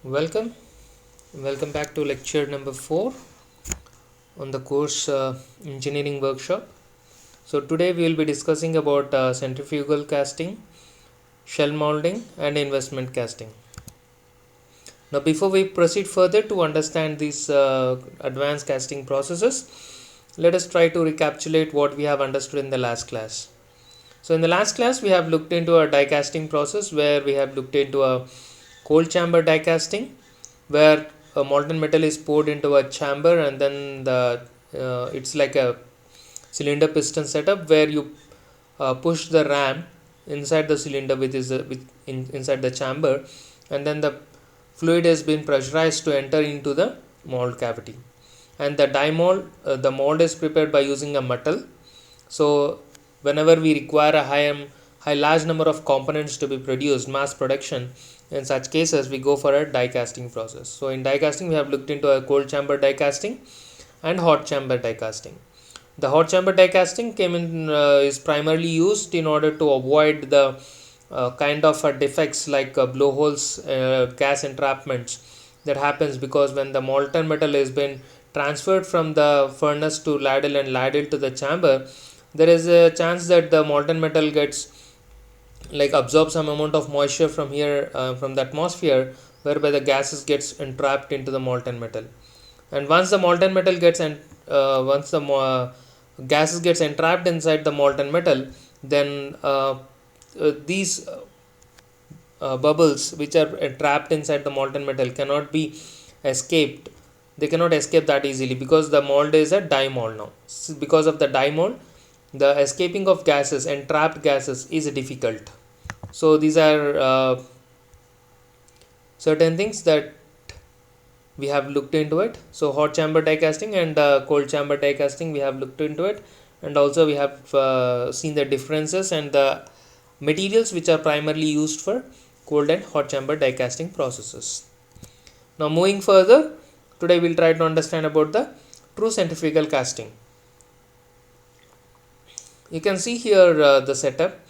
Welcome, welcome back to lecture number 4 on the course Engineering Workshop. So today we will be discussing about centrifugal casting, shell molding and investment casting. Now before we proceed further to understand these advanced casting processes, let us try to recapitulate what we have understood in the last class. So in the last class we have looked into a die casting process where we have looked into a cold chamber die casting where a molten metal is poured into a chamber and then it's like a cylinder piston setup where you push the ram inside the cylinder inside the chamber, and then the fluid has been pressurized to enter into the mold cavity, and the mold is prepared by using a metal. So whenever we require a large number of components to be produced, mass production, in such cases we go for a die casting process. So in die casting we have looked into a cold chamber die casting and hot chamber die casting. The hot chamber die casting is primarily used in order to avoid the kind of defects like blowholes, gas entrapments that happens because when the molten metal has been transferred from the furnace to ladle and ladle to the chamber, there is a chance that the molten metal gets like absorb some amount of moisture from here from the atmosphere, whereby the gases gets entrapped into the molten metal. And once the molten metal gets and once the gases gets entrapped inside the molten metal, then these bubbles which are trapped inside the molten metal cannot be escaped. They cannot escape that easily because the mold is a die mold now. Because of the die mold, the escaping of gases and trapped gases is difficult. So these are certain things that we have looked into it. So hot chamber die casting and cold chamber die casting, we have looked into it, and also we have seen the differences and the materials which are primarily used for cold and hot chamber die casting processes. Now moving further, today we'll try to understand about the true centrifugal casting. You can see here the setup.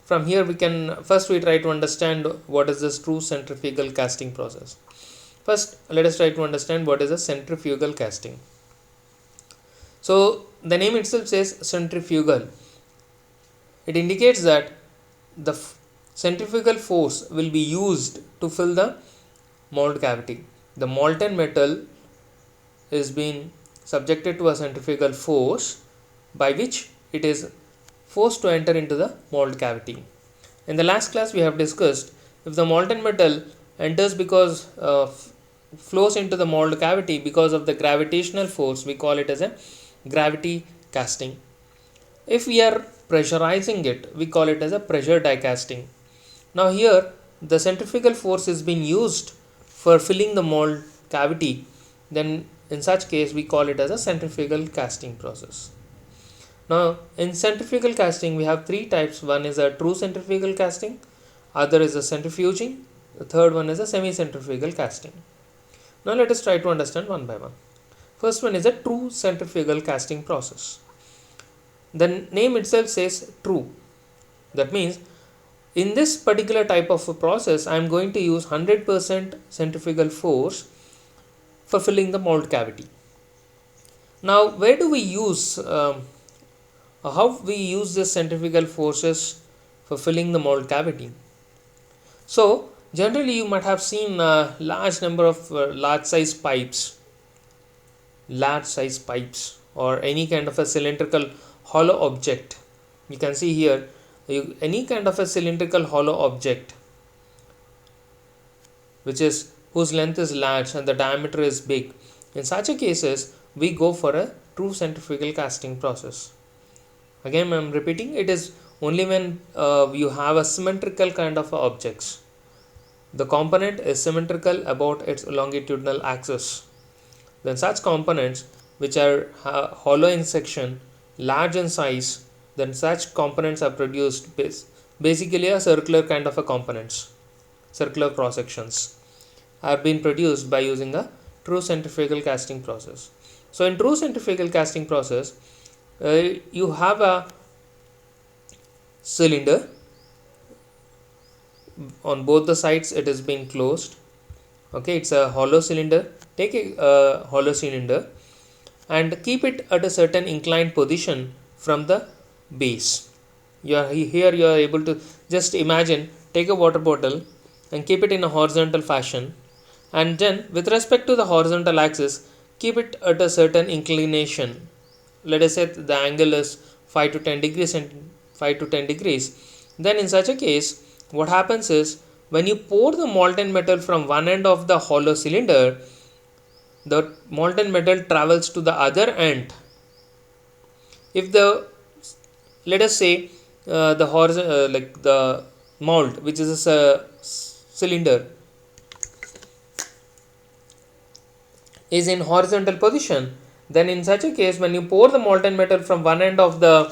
From here we try to understand what is this true centrifugal casting process. First, let us try to understand what is a centrifugal casting. So the name itself says centrifugal. It indicates that the centrifugal force will be used to fill the mold cavity. The molten metal is being subjected to a centrifugal force by which it is forced to enter into the mold cavity. In the last class we have discussed, if the molten metal enters because flows into the mold cavity because of the gravitational force, we call it as a gravity casting. If we are pressurizing it, we call it as a pressure die casting. Now here the centrifugal force is being used for filling the mold cavity, then in such case we call it as a centrifugal casting process. Now in centrifugal casting we have three types. One is a true centrifugal casting, other is a centrifuging, the third one is a semi-centrifugal casting. Now let us try to understand one by one. First one is a true centrifugal casting process. The name itself says true. That means in this particular type of a process I am going to use 100% centrifugal force for filling the mold cavity. Now where do we use how we use this centrifugal forces for filling the mold cavity? So generally you might have seen a large number of large size pipes or any kind of a cylindrical hollow object. You can see here any kind of a cylindrical hollow object whose length is large and the diameter is big. In such a cases we go for a true centrifugal casting process. Again I am repeating, it is only when you have a symmetrical kind of objects. The component is symmetrical about its longitudinal axis. Then such components which are hollow in section, large in size, then such components are produced basically a circular kind of a components. Circular cross sections are being produced by using a true centrifugal casting process. So in true centrifugal casting process, you have a cylinder. On both the sides it is being closed. Okay, it's a hollow cylinder. Take a hollow cylinder and keep it at a certain inclined position from the base. Here you are able to just imagine, take a water bottle and keep it in a horizontal fashion, and then with respect to the horizontal axis keep it at a certain inclination. Let us say the angle is 5 to 10 degrees and 5 to 10 degrees. Then in such a case, what happens is, when you pour the molten metal from one end of the hollow cylinder, the molten metal travels to the other end. If the, let us say, the horizon like the mold, which is a cylinder, is in horizontal position, then in such a case, when you pour the molten metal from one end of the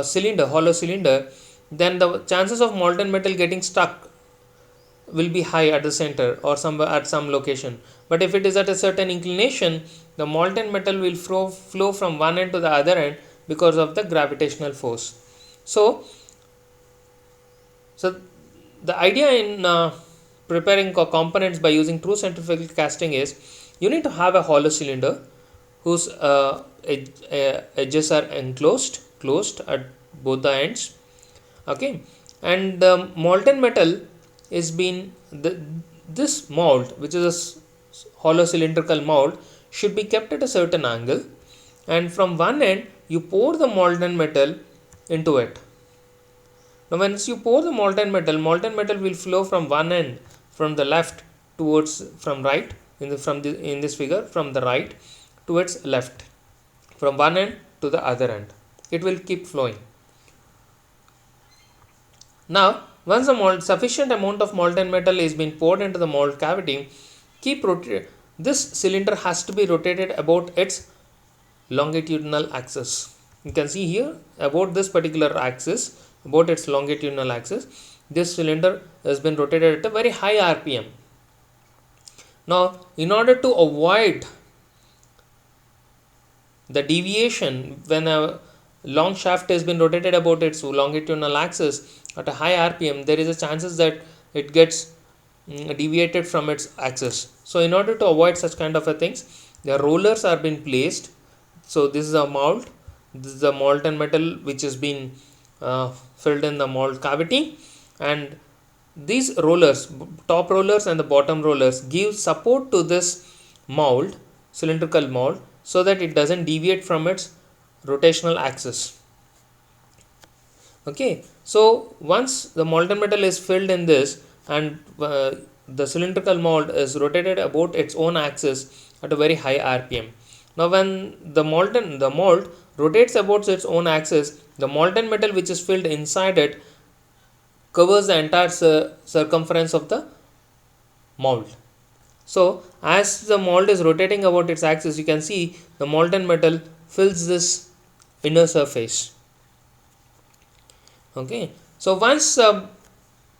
cylinder, hollow cylinder, then the chances of molten metal getting stuck will be high at the center or somewhere at some location. But if it is at a certain inclination, the molten metal will flow from one end to the other end because of the gravitational force. So the idea in preparing components by using true centrifugal casting is, you need to have a hollow cylinder whose edges are closed at both the ends. Okay, and the molten metal is been this mold, which is hollow cylindrical mold, should be kept at a certain angle, and from one end you pour the molten metal into it. Now once you pour the molten metal will flow from one end, from the left towards, from right, in this figure, from the right towards left, from one end to the other end. It will keep flowing. Now once the sufficient amount of molten metal is been poured into the mold cavity, keep rotate. This cylinder has to be rotated about its longitudinal axis. You can see here, about this particular axis, about its longitudinal axis, this cylinder has been rotated at a very high RPM. Now in order to avoid the deviation, when a long shaft has been rotated about its longitudinal axis at a high RPM, there is a chances that it gets deviated from its axis. So in order to avoid such kind of a things, the rollers are being placed. So this is a mold, this is the molten metal which has been filled in the mold cavity, and these rollers, top rollers and the bottom rollers, give support to this mold, cylindrical mold, so that it doesn't deviate from its rotational axis. Okay, so once the molten metal is filled in this, and the cylindrical mold is rotated about its own axis at a very high RPM. Now when the mold rotates about its own axis, the molten metal which is filled inside it covers the entire circumference of the mold. So as the mold is rotating about its axis, you can see the molten metal fills this inner surface. Okay, so once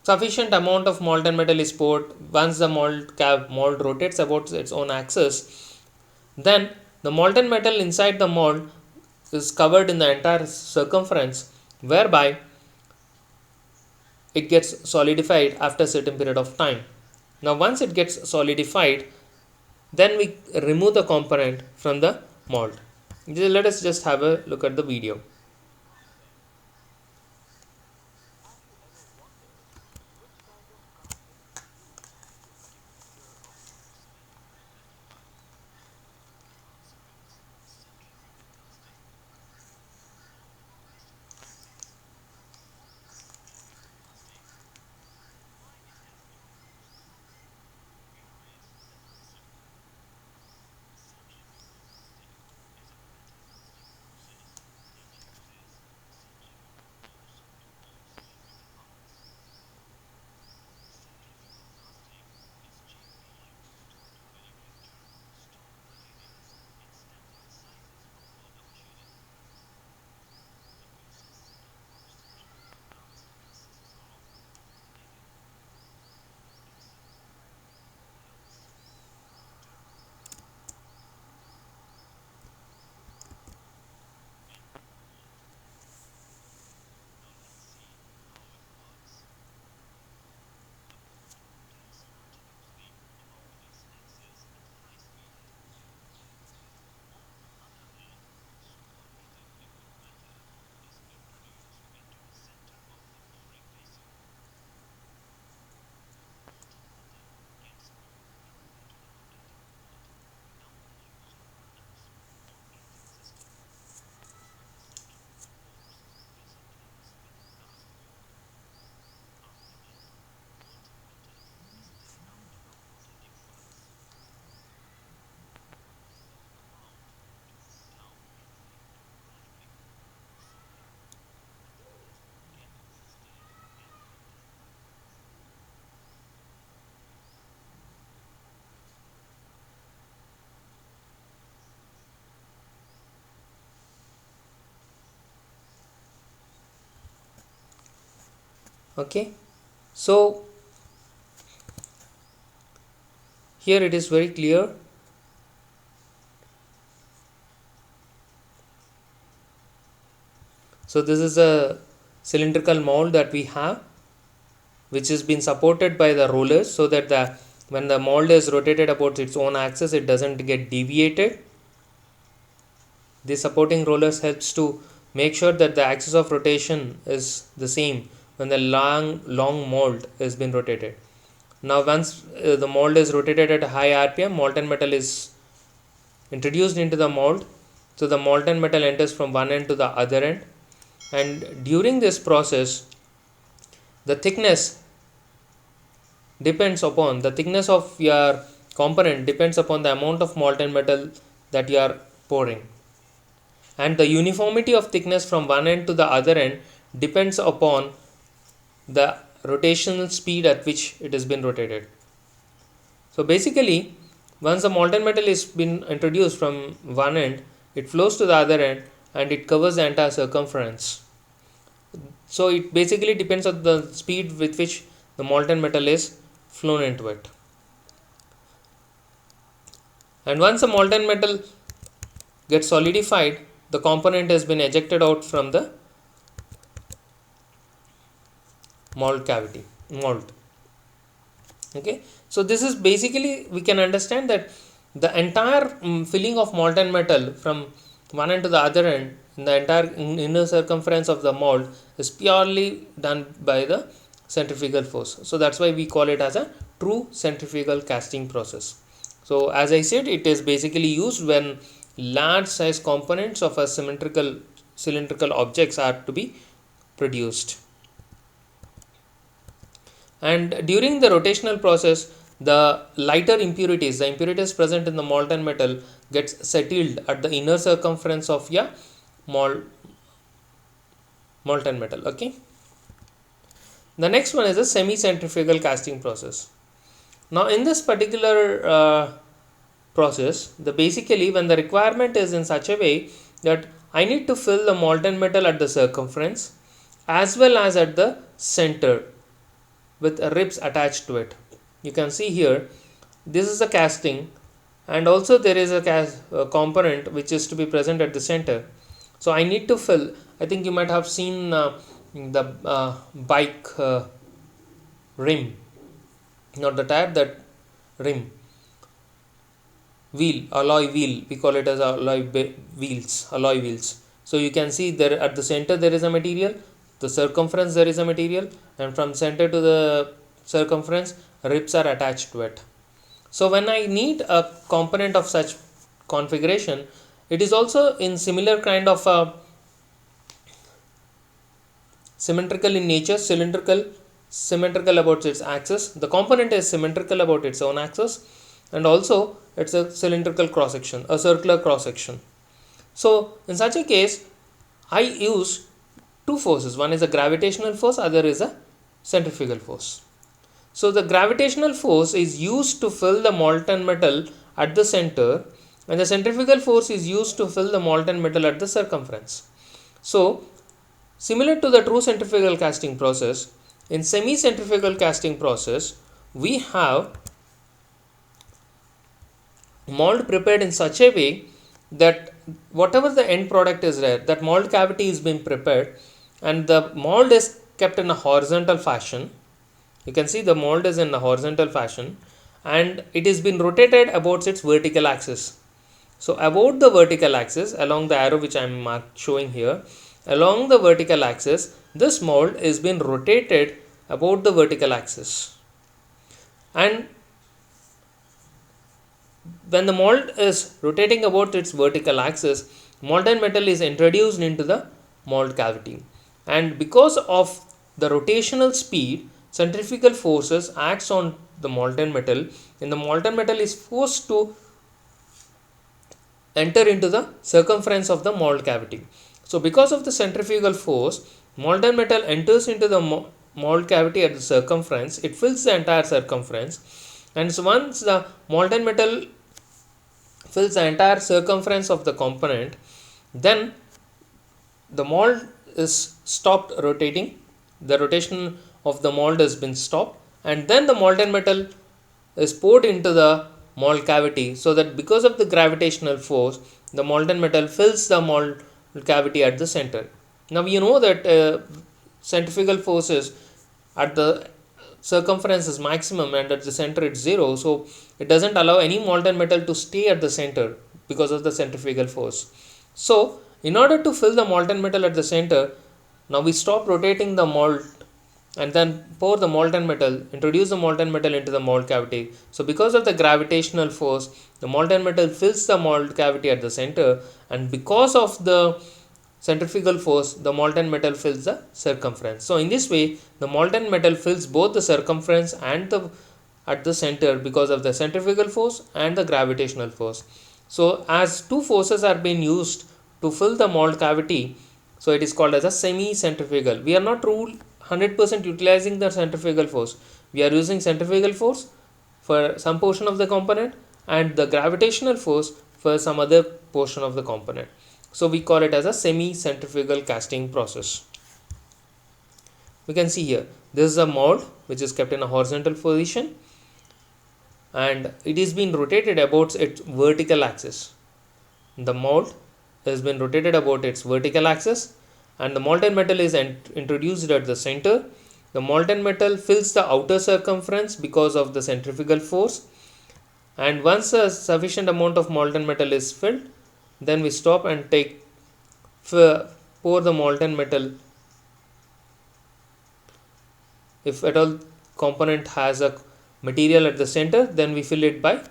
sufficient amount of molten metal is poured, once the mold rotates about its own axis, then the molten metal inside the mold is covered in the entire circumference, whereby it gets solidified after a certain period of time. Now once it gets solidified, then we remove the component from the mold. Let us just have a look at the video. Okay, so here it is very clear. So this is a cylindrical mold that we have, which has been supported by the rollers, so that when the mold is rotated about its own axis, it doesn't get deviated. The supporting rollers helps to make sure that the axis of rotation is the same when the long mold has been rotated. Now once the mold is rotated at a high RPM, molten metal is introduced into the mold. So the molten metal enters from one end to the other end, and during this process the thickness of your component depends upon the amount of molten metal that you are pouring, and the uniformity of thickness from one end to the other end depends upon the rotational speed at which it has been rotated. So basically, once the molten metal is been introduced from one end, it flows to the other end and it covers the entire circumference. So it basically depends on the speed with which the molten metal is flown into it. And once the molten metal gets solidified, the component has been ejected out from the mold cavity. Okay, so this is basically, we can understand that the entire filling of molten metal from one end to the other end in the entire inner circumference of the mold is purely done by the centrifugal force. So that's why we call it as a true centrifugal casting process. So as I said, it is basically used when large size components of a cylindrical objects are to be produced. And during the rotational process, the lighter impurities, the impurities present in the molten metal, gets settled at the inner circumference of your molten metal. Okay, the next one is a semi-centrifugal casting process. Now in this particular process, basically when the requirement is in such a way that I need to fill the molten metal at the circumference as well as at the center with ribs attached to it. You can see here, this is a casting, and also there is a component which is to be present at the center. So I need to fill, I think you might have seen the bike rim, not the tire, that rim, wheel, alloy wheel, we call it as alloy wheels. So you can see there at the center there is a material, the circumference there is a material, and from center to the circumference ribs are attached to it. So when I need a component of such configuration, it is also in similar kind of symmetrical in nature, symmetrical about its axis. The component is symmetrical about its own axis, and also it's a cylindrical cross section, a circular cross section. So in such a case, I use two forces. One is a gravitational force, other is a centrifugal force. So the gravitational force is used to fill the molten metal at the center, and the centrifugal force is used to fill the molten metal at the circumference. So similar to the true centrifugal casting process, in semi-centrifugal casting process, we have mold prepared in such a way that whatever the end product is there, that mold cavity is being prepared, and the mold is kept in a horizontal fashion. You can see the mold is in a horizontal fashion, and it is been rotated about its vertical axis. So about the vertical axis, along the arrow which I am showing here, along the vertical axis, this mold is being rotated about the vertical axis, and when the mold is rotating about its vertical axis, molten metal is introduced into the mold cavity, and because of the rotational speed, centrifugal forces acts on the molten metal, and the molten metal is forced to enter into the circumference of the mold cavity. So because of the centrifugal force, molten metal enters into the mold cavity at the circumference. It fills the entire circumference, and so once the molten metal fills the entire circumference of the component, then the mold is stopped rotating. The rotation of the mold has been stopped, and then the molten metal is poured into the mold cavity, so that because of the gravitational force, the molten metal fills the mold cavity at the center. Now you know that centrifugal forces at the circumference is maximum and at the center it's zero, so it doesn't allow any molten metal to stay at the center because of the centrifugal force. So in order to fill the molten metal at the center, now we stop rotating the mold and then pour the molten metal, introduce the molten metal into the mold cavity. So because of the gravitational force, the molten metal fills the mold cavity at the center, and because of the centrifugal force, the molten metal fills the circumference. So in this way, the molten metal fills both the circumference and the at the center because of the centrifugal force and the gravitational force. So as two forces are being used to fill the mold cavity, so it is called as a semi-centrifugal. We are not 100% utilizing the centrifugal force. We are using centrifugal force for some portion of the component and the gravitational force for some other portion of the component. So we call it as a semi-centrifugal casting process. We can see here, this is a mold which is kept in a horizontal position and it is being rotated about its vertical axis. The mold has been rotated about its vertical axis and the molten metal is introduced at the center. The molten metal fills the outer circumference because of the centrifugal force, and once a sufficient amount of molten metal is filled, then we stop and pour the molten metal. If at all component has a material at the center, then we fill it by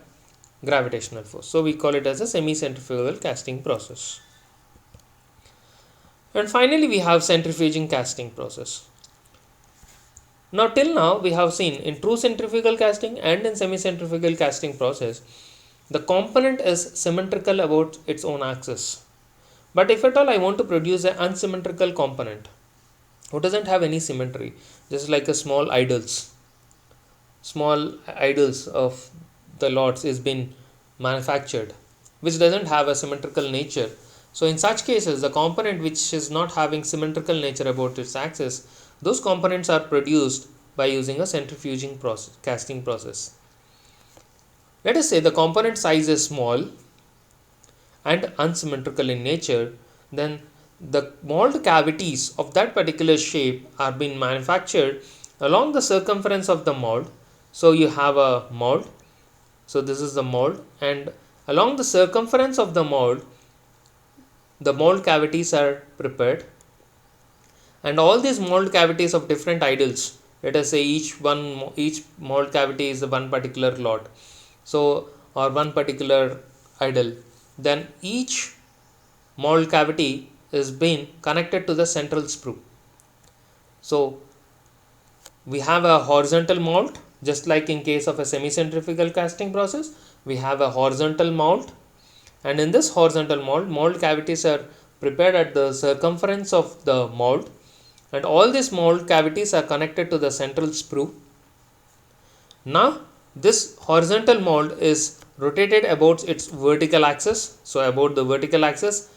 gravitational force. So we call it as a semi-centrifugal casting process. And finally we have centrifuging casting process. Now till now we have seen in true centrifugal casting and in semi-centrifugal casting process, the component is symmetrical about its own axis. But if at all I want to produce an unsymmetrical component who doesn't have any symmetry, just like a small idols of the lots is been manufactured, which doesn't have a symmetrical nature. So in such cases, the component which is not having symmetrical nature about its axis, those components are produced by using a centrifuging process, casting process. Let us say the component size is small and unsymmetrical in nature, then the mold cavities of that particular shape are being manufactured along the circumference of the mold. So you have a mold, so this is the mold, and along the circumference of the mold cavities are prepared, and all these mold cavities of different idols, let us say each mold cavity is one particular lot, so or one particular idol, then each mold cavity is being connected to the central sprue. So we have a horizontal mold, just like in case of a semi-centrifugal casting process, we have a horizontal mold, and in this horizontal mold cavities are prepared at the circumference of the mold, and all these mold cavities are connected to the central sprue. Now this horizontal mold is rotated about its vertical axis. So about the vertical axis,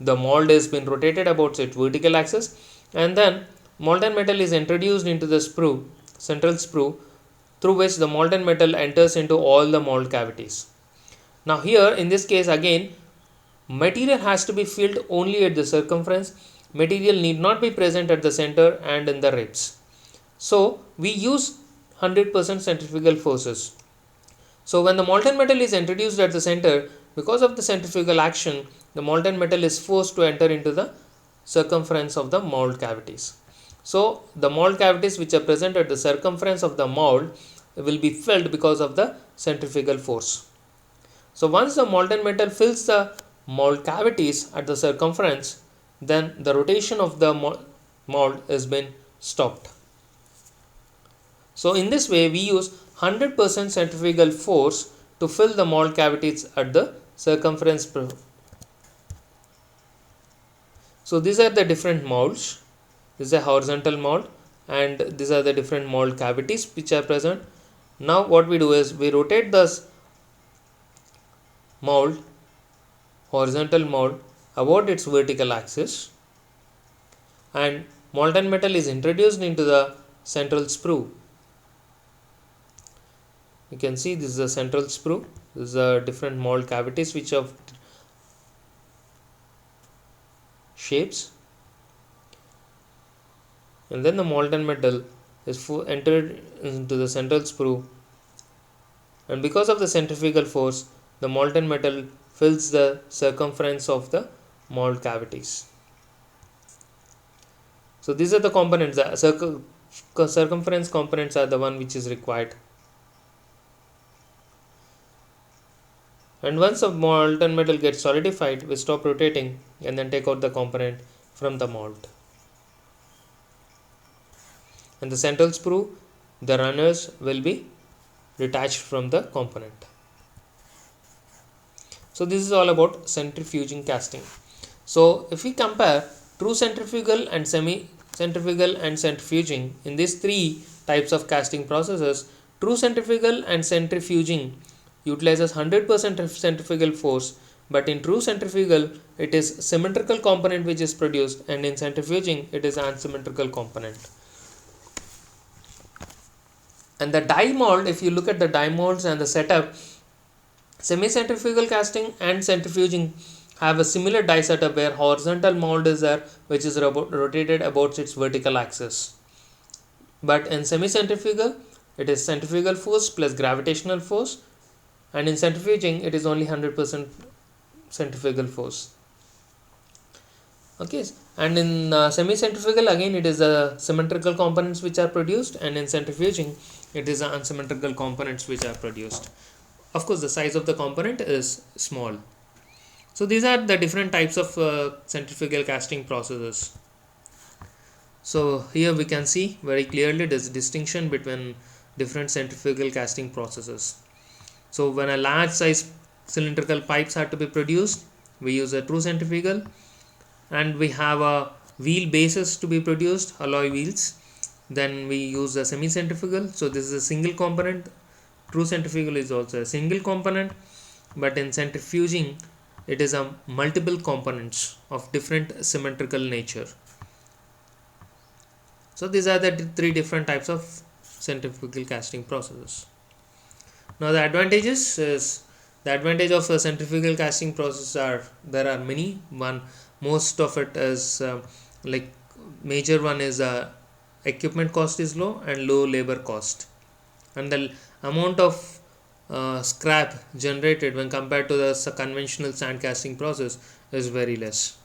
the mold has been rotated about its vertical axis, and then molten metal is introduced into the central sprue, through which the molten metal enters into all the mold cavities. Now here in this case again, material has to be filled only at the circumference. Material need not be present at the center and in the ribs. So we use 100% centrifugal forces. So when the molten metal is introduced at the center, because of the centrifugal action, the molten metal is forced to enter into the circumference of the mold cavities. So the mold cavities which are present at the circumference of the mold will be filled because of the centrifugal force. So once the molten metal fills the mold cavities at the circumference, then the rotation of the mold has been stopped. So in this way we use 100% centrifugal force to fill the mold cavities at the circumference. So these are the different molds. This is a horizontal mold and these are the different mold cavities which are present. Now what we do is we rotate this mold, horizontal mold, about its vertical axis, and molten metal is introduced into the central sprue. You can see this is a central sprue. This is a different mold cavities which have shapes, and then the molten metal is entered into the central sprue, and because of the centrifugal force, the molten metal fills the circumference of the mold cavities. So these are the components. The circumference components are the one which is required. And once the molten metal gets solidified, we stop rotating and then take out the component from the mold. And the central sprue, the runners will be detached from the component. So this is all about centrifuging casting. So if we compare true centrifugal and semi-centrifugal and centrifuging, in these three types of casting processes, true centrifugal and centrifuging utilizes 100% centrifugal force, but in true centrifugal it is symmetrical component which is produced, and in centrifuging it is unsymmetrical component. And the die mold, if you look at the die molds and the setup, semi-centrifugal casting and centrifuging have a similar die setup where horizontal mold is there which is rotated about its vertical axis. But in semi-centrifugal it is centrifugal force plus gravitational force, and in centrifuging it is only 100% centrifugal force. Okay, and in semi-centrifugal again it is the symmetrical components which are produced, and in centrifuging it is the unsymmetrical components which are produced. Of course, the size of the component is small. So these are the different types of centrifugal casting processes. So here we can see very clearly this distinction between different centrifugal casting processes. So when a large size cylindrical pipes are to be produced, we use a true centrifugal, and we have a wheel bases to be produced, alloy wheels, then we use a semi-centrifugal. So this is a single component. True centrifugal is also a single component, but in centrifuging it is a multiple components of different symmetrical nature. So these are the three different types of centrifugal casting processes. Now the advantages is, the advantage of a centrifugal casting process are, there are many. Most of it is like major one is equipment cost is low and low labor cost, and the amount of scrap generated when compared to the conventional sand casting process is very less.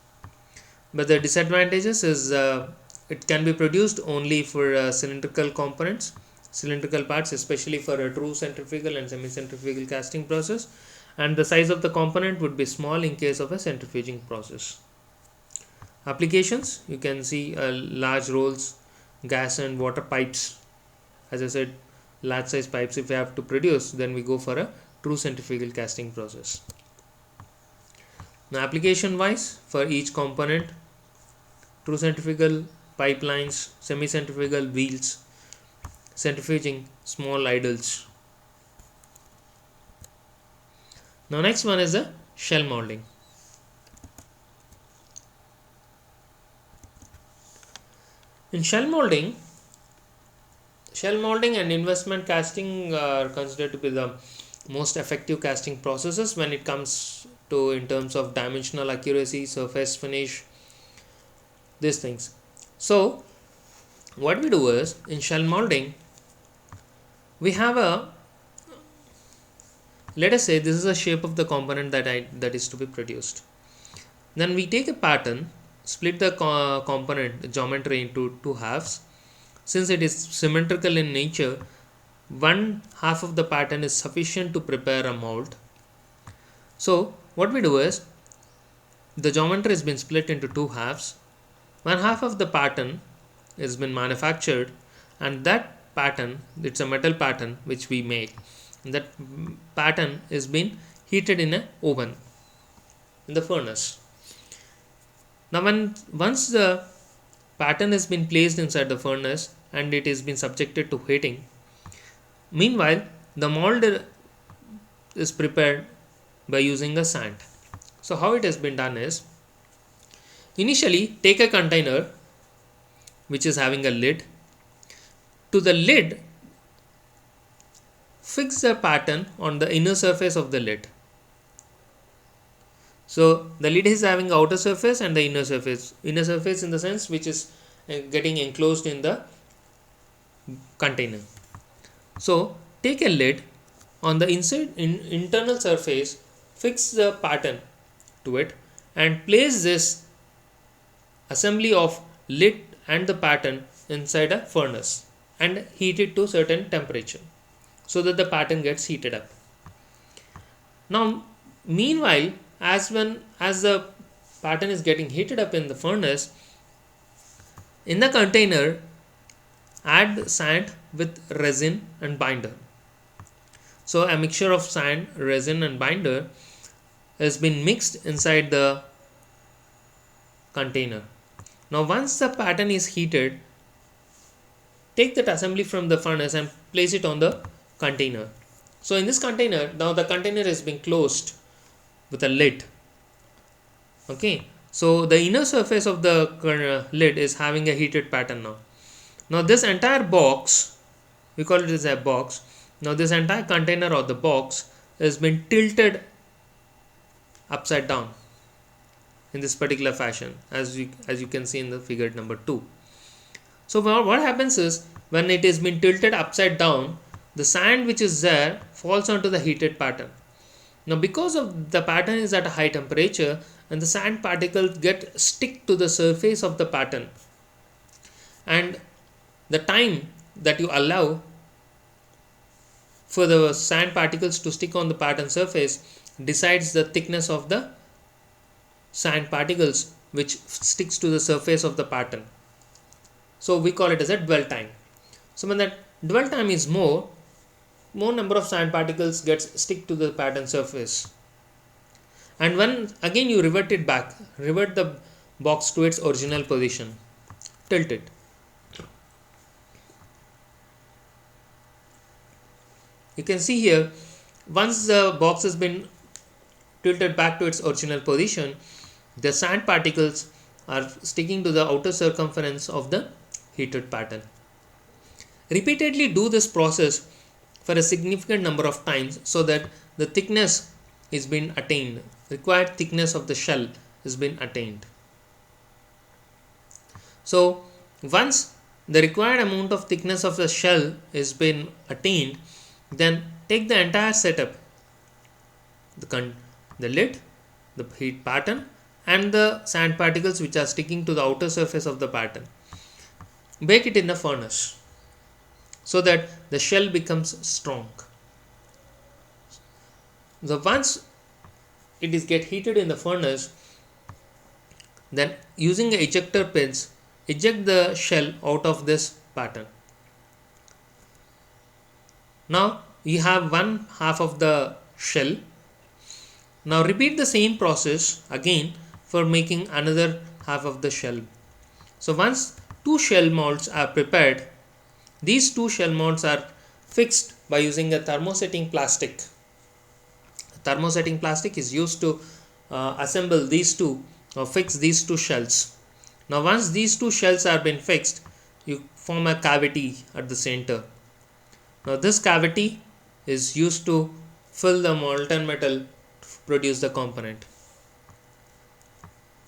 But the disadvantages is it can be produced only for cylindrical components, cylindrical parts, especially for a true centrifugal and semi-centrifugal casting process, and the size of the component would be small in case of a centrifuging process. Applications, you can see large rolls, gas and water pipes. As I said, large size pipes if we have to produce, then we go for a true centrifugal casting process. Now application wise, for each component, true centrifugal pipelines, semi-centrifugal wheels, centrifuging small idles. Now next one is the shell molding. In shell molding and investment casting are considered to be the most effective casting processes when it comes to in terms of dimensional accuracy, surface finish, these things. So what we do is, in shell molding we have a, let us say this is the shape of the component that is to be produced. Then we take a pattern, split the component geometry into two halves. Since it is symmetrical in nature, one half of the pattern is sufficient to prepare a mold. So what we do is, the geometry has been split into two halves. One half of the pattern has been manufactured, and that pattern, it's a metal pattern which we make. That pattern is being heated in a oven, in the furnace. Now once the pattern has been placed inside the furnace and it has been subjected to heating, meanwhile the mold is prepared by using a sand. So how it has been done is, initially take a container which is having a lid, to the lid, fix the pattern on the inner surface of the lid. So the lid is having outer surface and the inner surface. Inner surface in the sense which is getting enclosed in the container. So take a lid, on the internal surface, fix the pattern to it and place this assembly of lid and the pattern inside a furnace and heat it to certain temperature so that the pattern gets heated up. Now meanwhile, as the pattern is getting heated up in the furnace, in the container add sand with resin and binder. So a mixture of sand, resin and binder has been mixed inside the container. Now once the pattern is heated, take that assembly from the furnace and place it on the container. So in this container, now the container is being closed with a lid. Okay, so the inner surface of the lid is having a heated pattern now. Now this entire box, we call it as a box. Now this entire container or the box has been tilted upside down in this particular fashion, as you can see in the figure number 2. So what happens is, when it is been tilted upside down, the sand which is there falls onto the heated pattern. Now because of the pattern is at a high temperature and the sand particles stick to the surface of the pattern, and the time that you allow for the sand particles to stick on the pattern surface decides the thickness of the sand particles which sticks to the surface of the pattern. So we call it as a dwell time. So when that dwell time is more number of sand particles stick to the pattern surface. And when again you revert the box to its original position, tilt it. You can see here, once the box has been tilted back to its original position, the sand particles are sticking to the outer circumference of the heated pattern. Repeatedly do this process for a significant number of times so that the thickness is being attained, required thickness of the shell is being attained. So once the required amount of thickness of the shell is been attained, then take the entire setup, the lid, the heat pattern and the sand particles which are sticking to the outer surface of the pattern. Bake it in a furnace so that the shell becomes strong. So once it is get heated in the furnace, then using the ejector pins, eject the shell out of this pattern. Now you have one half of the shell. Now repeat the same process again for making another half of the shell. So once 2 shell molds are prepared, these 2 shell molds are fixed by using a thermosetting plastic. Thermosetting plastic is used to assemble these two or fix these 2 shells. Now once these 2 shells are been fixed, you form a cavity at the center. Now this cavity is used to fill the molten metal to produce the component.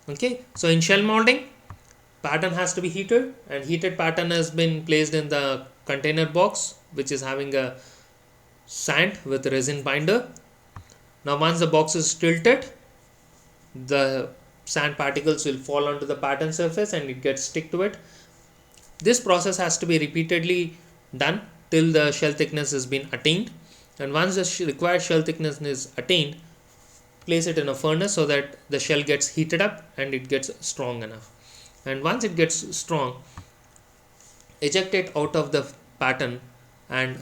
Okay, so in shell molding, pattern has to be heated, and heated pattern has been placed in the container box which is having a sand with resin binder. Now once the box is tilted, the sand particles will fall onto the pattern surface and it gets stick to it. This process has to be repeatedly done till the shell thickness has been attained, and once the required shell thickness is attained, place it in a furnace so that the shell gets heated up and it gets strong enough. And once it gets strong, eject it out of the pattern and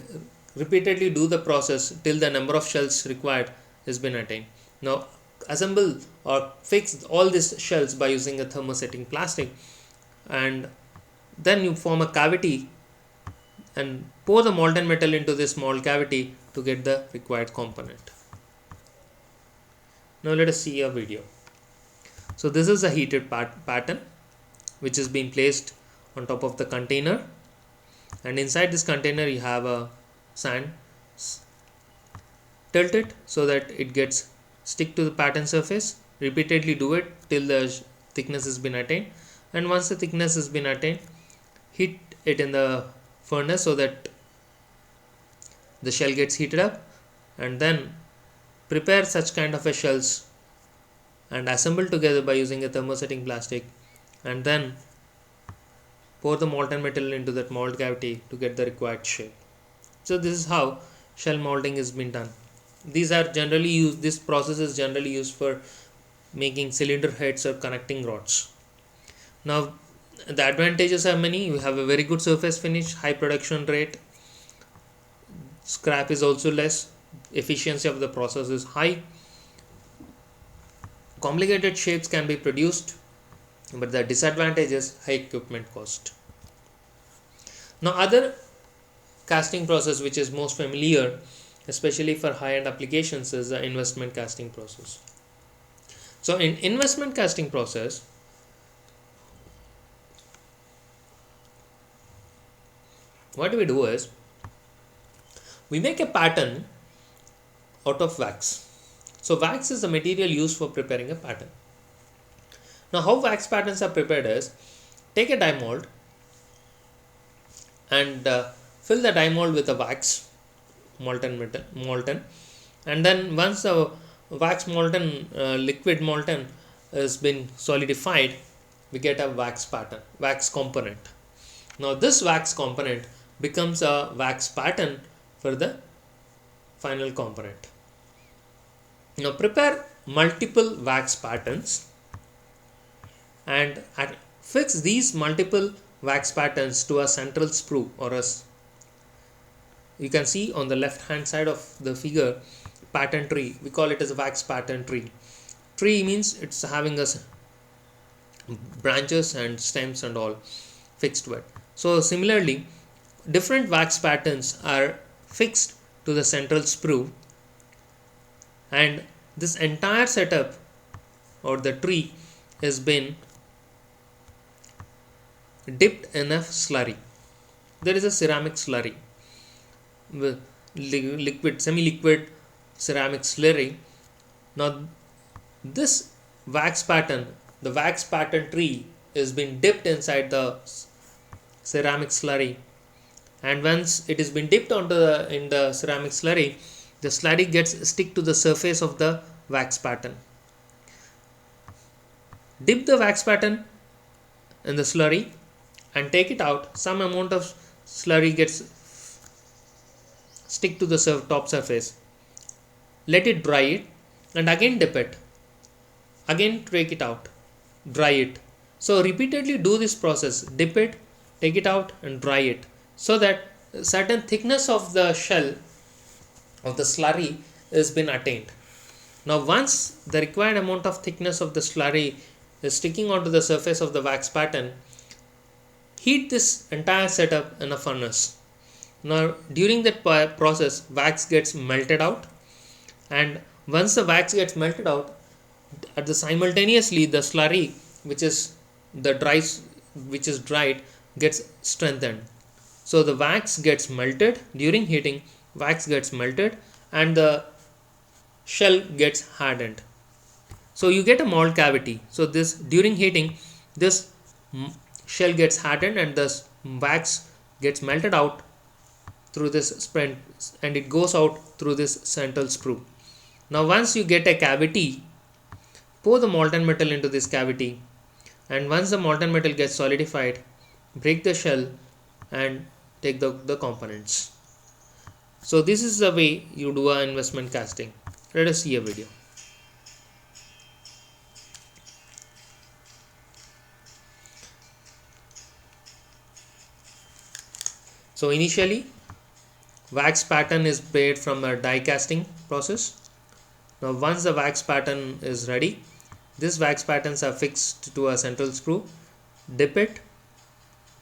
repeatedly do the process till the number of shells required has been attained. Now assemble or fix all these shells by using a thermosetting plastic, and then you form a cavity and pour the molten metal into this small cavity to get the required component. Now let us see a video. So this is a heated pattern which is being placed on top of the container. and inside this container you have a sand. Tilt it so that it gets stick to the pattern surface. Repeatedly do it till the thickness has been attained, and once the thickness has been attained, heat it in the furnace so that the shell gets heated up, and then prepare such kind of a shells and assemble together by using a thermosetting plastic, and then pour the molten metal into that mold cavity to get the required shape. So this is how shell molding has been done. These are generally used, this process is generally used for making cylinder heads or connecting rods. Now the advantages are many. You have a very good surface finish, high production rate, scrap is also less, efficiency of the process is high, complicated shapes can be produced, but the disadvantage is high equipment cost. Now other casting process which is most familiar, especially for high-end applications, is the investment casting process. So in investment casting process, what we do is we make a pattern out of wax. So wax is the material used for preparing a pattern. Now how wax patterns are prepared is, take a die mold and fill the die mold with a wax molten, and then once the wax molten liquid molten has been solidified, we get a wax pattern, wax component. Now this wax component becomes a wax pattern for the final component. Now prepare multiple wax patterns and fix these multiple wax patterns to a central sprue, or as you can see on the left hand side of the figure, pattern tree. We call it as a wax pattern tree. Tree means it's having a branches and stems and all fixed to it. So similarly, different wax patterns are fixed to the central sprue, and this entire setup or the tree has been dipped in a slurry. There is a ceramic slurry, liquid, semi-liquid ceramic slurry. Now this wax pattern, the wax pattern tree, is been dipped inside the ceramic slurry, and once it has been dipped onto in the ceramic slurry, the slurry gets stick to the surface of the wax pattern. Dip the wax pattern in the slurry and take it out. Some amount of slurry gets stick to the top surface. Let it dry it and again dip it. Again take it out, dry it. So repeatedly do this process. Dip it, take it out and dry it, so that certain thickness of the shell of the slurry has been attained. Now once the required amount of thickness of the slurry is sticking onto the surface of the wax pattern, heat this entire setup in a furnace. Now during that process, wax gets melted out, and once the wax gets melted out, at the simultaneously the slurry which is dried gets strengthened. So the wax gets melted during heating, wax gets melted and the shell gets hardened. So you get a mold cavity. So this during heating, this shell gets hardened and the wax gets melted out through this sprint, and it goes out through this central sprue. Now once you get a cavity, pour the molten metal into this cavity, and once the molten metal gets solidified, break the shell and take the components. So this is the way you do an investment casting. Let us see a video. So initially, wax pattern is made from a die casting process. Now once the wax pattern is ready, these wax patterns are fixed to a central sprue. Dip it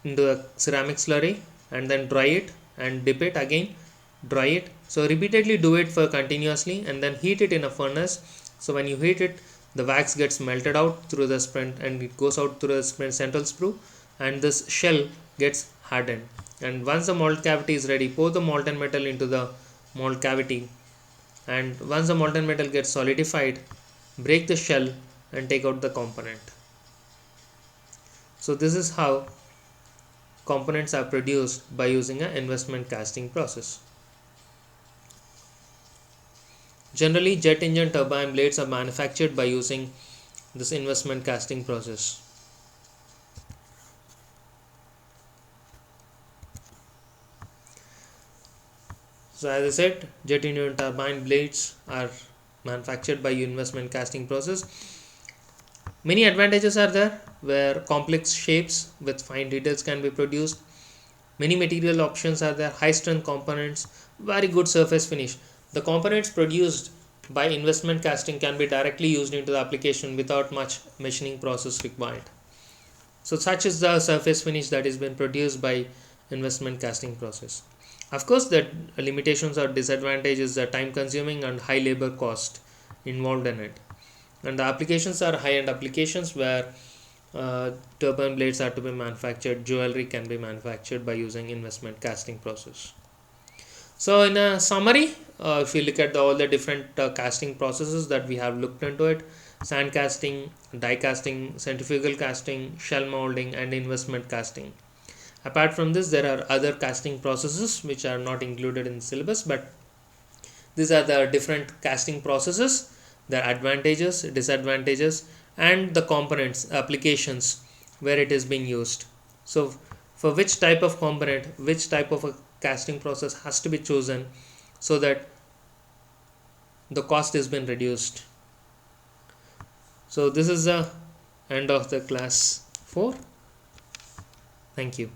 into a ceramic slurry and then dry it and dip it again, dry it. So repeatedly do it for continuously and then heat it in a furnace. So when you heat it, the wax gets melted out through the sprint and it goes out through the central sprue, and this shell gets hardened. And once the mold cavity is ready, pour the molten metal into the mold cavity, and once the molten metal gets solidified, break the shell and take out the component. So this is how components are produced by using an investment casting process. Generally, jet engine turbine blades are manufactured by using this investment casting process. So as I said, jet engine turbine blades are manufactured by investment casting process. Many advantages are there, where complex shapes with fine details can be produced. Many material options are there, high strength components, very good surface finish. The components produced by investment casting can be directly used into the application without much machining process required. So such is the surface finish that is been produced by investment casting process. Of course, the limitations or disadvantages are time consuming and high labor cost involved in it. And the applications are high end applications where turbine blades are to be manufactured, jewelry can be manufactured by using investment casting process. So in a summary, if you look at all the different casting processes that we have looked into it, sand casting, die casting, centrifugal casting, shell molding and investment casting. Apart from this, there are other casting processes which are not included in the syllabus, but these are the different casting processes, their advantages, disadvantages, and the components, applications where it is being used. So for which type of component, which type of a casting process has to be chosen so that the cost has been reduced. So this is the end of the class 4. Thank you.